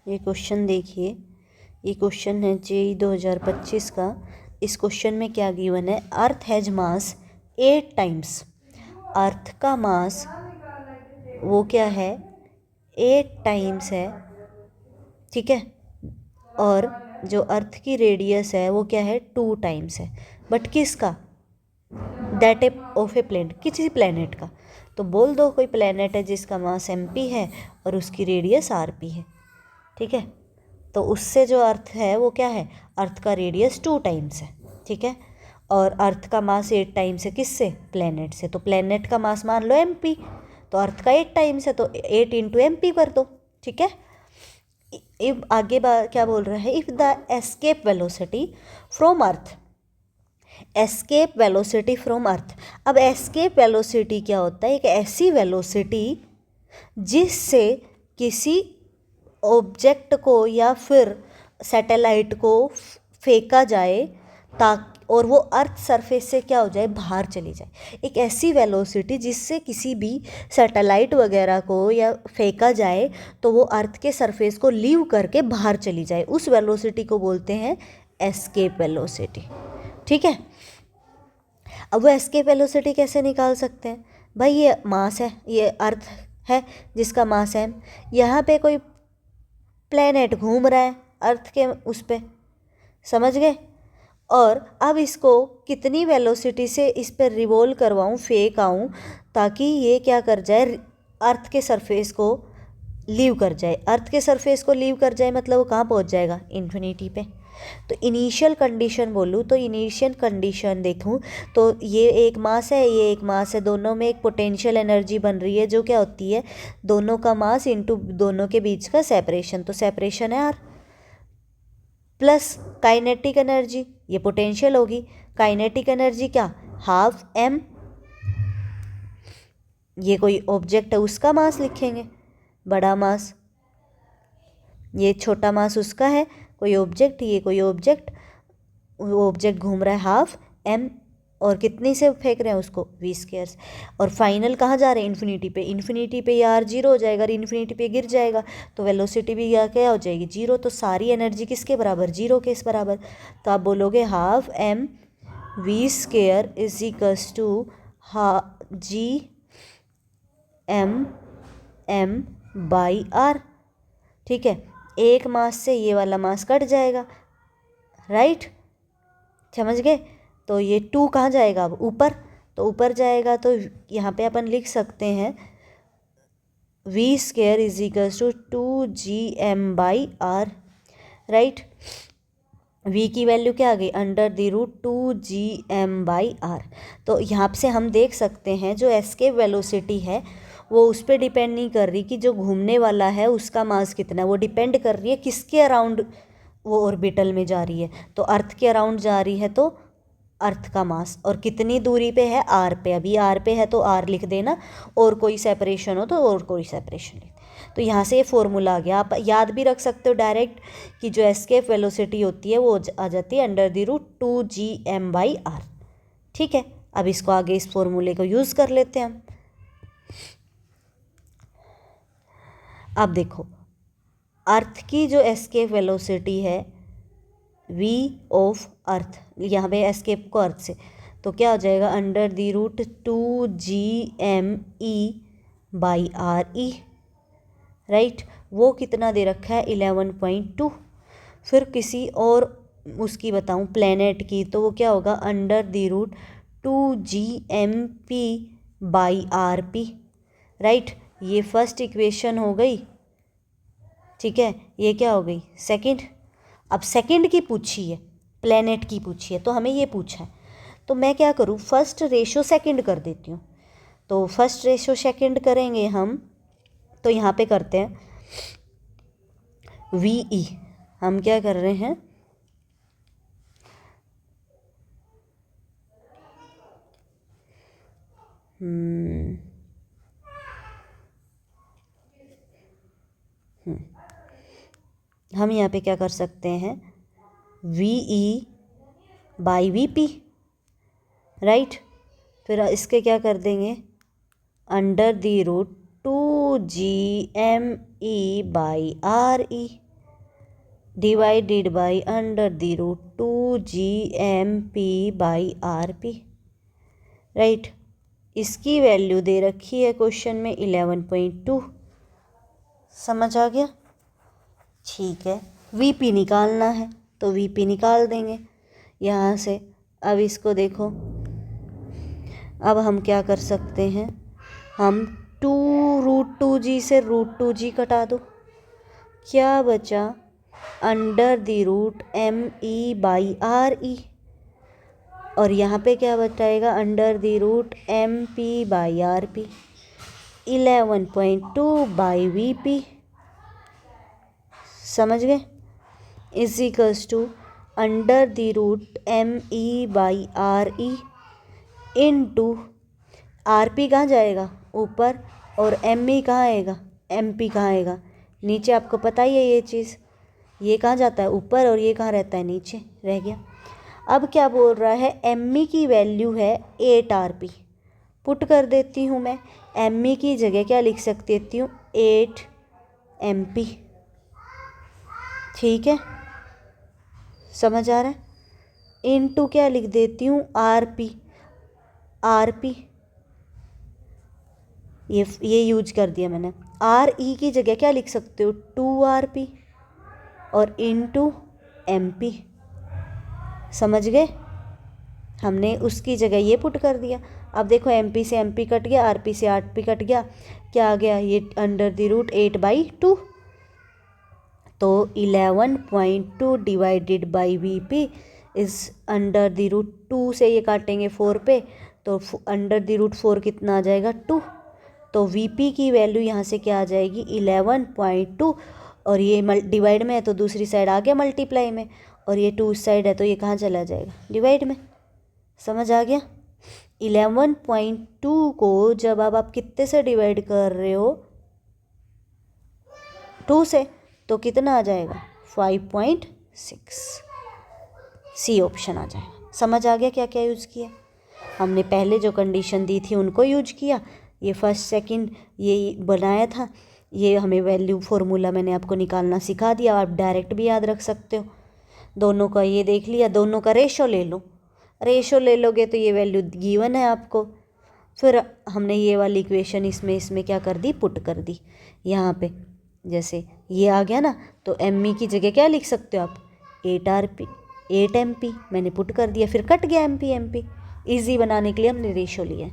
ये क्वेश्चन देखिए, ये क्वेश्चन है जेईई 2025 का। इस क्वेश्चन में क्या गिवन है, अर्थ हैज मास 8 टाइम्स। अर्थ का मास वो क्या है, 8 टाइम्स है, ठीक है। और जो अर्थ की रेडियस है वो क्या है, 2 टाइम्स है। बट किसका, that A of a planet, किसी प्लेनेट का। तो बोल दो कोई प्लेनेट है जिसका मास mp है और उसकी रेडियस rp है, ठीक है। तो उससे जो अर्थ है वो क्या है, अर्थ का रेडियस 2 टाइम्स है, ठीक है। और अर्थ का मास 8 टाइम्स है, किससे, प्लेनेट से। तो प्लेनेट का मास मान लो mp, तो अर्थ का 8 टाइम्स है, तो 8 इंटू mp कर दो, ठीक है। इफ आगे क्या बोल रहा है, if the escape velocity from earth, escape velocity from earth. अब एस्केप वेलोसिटी क्या होता है, एक ऐसी वेलोसिटी जिससे किसी ऑब्जेक्ट को या फिर सैटेलाइट को फेंका जाए ताकि, और वो अर्थ सरफेस से क्या हो जाए, बाहर चली जाए। एक ऐसी वेलोसिटी जिससे किसी भी सैटेलाइट वगैरह को या फेंका जाए तो वो अर्थ के सरफेस को लीव करके बाहर चली जाए, उस वेलोसिटी को बोलते हैं एस्केप वेलोसिटी, ठीक है। अब वो एस्केप वेलोसिटी कैसे निकाल सकते हैं भाई, ये मास है, ये अर्थ है जिसका मास है, यहाँ पे कोई प्लेनेट घूम रहा है अर्थ के उस पे, समझ गए। और अब इसको कितनी वेलोसिटी से इस पर रिवॉल्व करवाऊँ, फेंक आऊँ, ताकि ये क्या कर जाए, अर्थ के सरफेस को लीव कर जाए। अर्थ के सरफेस को लीव कर जाए मतलब वो कहाँ पहुँच जाएगा, इन्फिनिटी पे। तो इनिशियल कंडीशन बोलूँ तो इनिशियल कंडीशन देखूँ तो ये एक मास है, ये एक मास है, दोनों में एक पोटेंशियल एनर्जी बन रही है जो क्या होती है, दोनों का मास इंटू दोनों के बीच का सेपरेशन, तो सेपरेशन है आर, प्लस काइनेटिक एनर्जी, ये पोटेंशियल होगी। काइनेटिक एनर्जी क्या, हाफ m, ये कोई ऑब्जेक्ट है उसका मास लिखेंगे, बड़ा मास, ये छोटा मास उसका है, कोई ऑब्जेक्ट, ये कोई ऑब्जेक्ट, वो ऑब्जेक्ट घूम रहा है हाफ m, और कितनी से फेंक रहे हैं उसको, v स्क्वायर। और फाइनल कहाँ जा रहे हैं, इन्फिनिटी पे। इन्फिनिटी पे यार जीरो हो जाएगा, और इन्फिनिटी पे गिर जाएगा तो वेलोसिटी भी या क्या हो जाएगी, जीरो। तो सारी एनर्जी किसके बराबर, जीरो के इस बराबर। तो आप बोलोगे half m v square is equals to g m by r, ठीक है। एक मास से ये वाला मास कट जाएगा, राइट, समझ गए। तो ये 2 कहाँ जाएगा, अब ऊपर, तो ऊपर जाएगा। तो यहाँ पे अपन लिख सकते हैं v square is equals to 2gm by r, right. v की वैल्यू क्या आ गई, under the root 2gm by r। तो यहाँ से हम देख सकते हैं जो एस्केप वेलोसिटी है वो उस पर डिपेंड नहीं कर रही कि जो घूमने वाला है उसका मास कितना है, वो डिपेंड कर रही है किसके अराउंड वो ऑर्बिटल में जा रही है। तो अर्थ के अराउंड जा रही है तो अर्थ का मास, और कितनी दूरी पे है, आर पे। अभी आर पे है तो आर लिख देना, और कोई सेपरेशन हो तो और कोई सेपरेशन लिख। तो यहाँ से ये फॉर्मूला आ गया। आप याद भी रख सकते हो डायरेक्ट कि जो एस्केप वेलोसिटी होती है वो आ जाती है under the root 2gm by r, ठीक है। अब इसको आगे इस फॉर्मूले को यूज़ कर लेते हैं हम। अब देखो, अर्थ की जो एस्केप वेलोसिटी है v ऑफ अर्थ, यहाँ पे एस्केप को अर्थ से, तो क्या हो जाएगा, under the root 2gme by R E, right. वो कितना दे रखा है, 11.2। फिर किसी और उसकी बताऊँ प्लेनेट की, तो वो क्या होगा, under the root 2gmp by R P, right. ये फर्स्ट इक्वेशन हो गई, ठीक है। ये क्या हो गई, सेकंड। अब सेकंड की पूछी है, प्लेनेट की पूछी है, तो हमें ये पूछा है। तो मैं क्या करूँ, फर्स्ट रेशो सेकंड कर देती हूँ। तो फर्स्ट रेशो सेकंड करेंगे हम, तो यहाँ पे करते हैं वी ई, हम क्या कर रहे हैं, हम यहाँ पे क्या कर सकते हैं, V E by V P, right. फिर इसके क्या कर देंगे, under the root 2gme by R E, divided by under the root 2GMP/RP, right. इसकी वैल्यू दे रखी है क्वेश्चन में 11.2। समझ आ गया? ठीक है, VP निकालना है तो VP निकाल देंगे यहाँ से। अब इसको देखो, अब हम क्या कर सकते हैं, हम 2√2G से √2G कटा दो, क्या बचा, अंडर द रूट ME/RE, और यहाँ पे क्या बचाएगा, under the root MP/RP। 11.2/VP, समझ गए, is equals to under the root ME/RE into RP कहाँ जाएगा, ऊपर, और ME कहाँ आएगा, MP कहाँ आएगा, नीचे। आपको पता ही है ये चीज़, ये कहाँ जाता है, ऊपर, और ये कहाँ रहता है, नीचे रह गया। अब क्या बोल रहा है, ME की वैल्यू है 8RP, पुट कर देती हूँ मैं। ME की जगह क्या लिख सकती हूँ, 8MP, ठीक है, समझ आ रहा है। इनटू क्या लिख देती हूँ, RP ये यूज कर दिया मैंने। RE की जगह क्या लिख सकते हो, 2RP, और इनटू MP, समझ गए। हमने उसकी जगह ये पुट कर दिया। अब देखो, MP से MP कट गया, RP से RP कट गया, क्या आ गया, ये अंडर द रूट 8/2, तो 11.2 divided by VP is under the root 2 से ये काटेंगे 4 पे, तो अंडर द रूट 4 कितना आ जाएगा, 2। तो VP की वैल्यू यहाँ से क्या आ जाएगी, 11.2, और ये डिवाइड में है तो दूसरी साइड आ गया मल्टीप्लाई में, और ये 2 साइड है तो ये कहाँ चला जाएगा, डिवाइड में। समझ आ गया। 11.2 को जब आप कितने से डिवाइड कर रहे हो, 2 से, तो कितना आ जाएगा, 5.6। सी ऑप्शन आ जाएगा। समझ आ गया क्या क्या यूज़ किया हमने, पहले जो कंडीशन दी थी उनको यूज किया, ये फर्स्ट सेकंड ये बनाया था, ये हमें वैल्यू फॉर्मूला मैंने आपको निकालना सिखा दिया, आप डायरेक्ट भी याद रख सकते हो। दोनों का ये देख लिया, दोनों का रेशो ले लो, रेशो ले लोगे तो ये वैल्यू गिवन है आपको। फिर हमने ये वाली इक्वेशन इसमें क्या कर दी, पुट कर दी यहाँ पे। जैसे ये आ गया ना, तो ME की जगह क्या लिख सकते हो आप, 8MP मैंने पुट कर दिया, फिर कट गया MP। ईजी बनाने के लिए हमने रेशो लिया।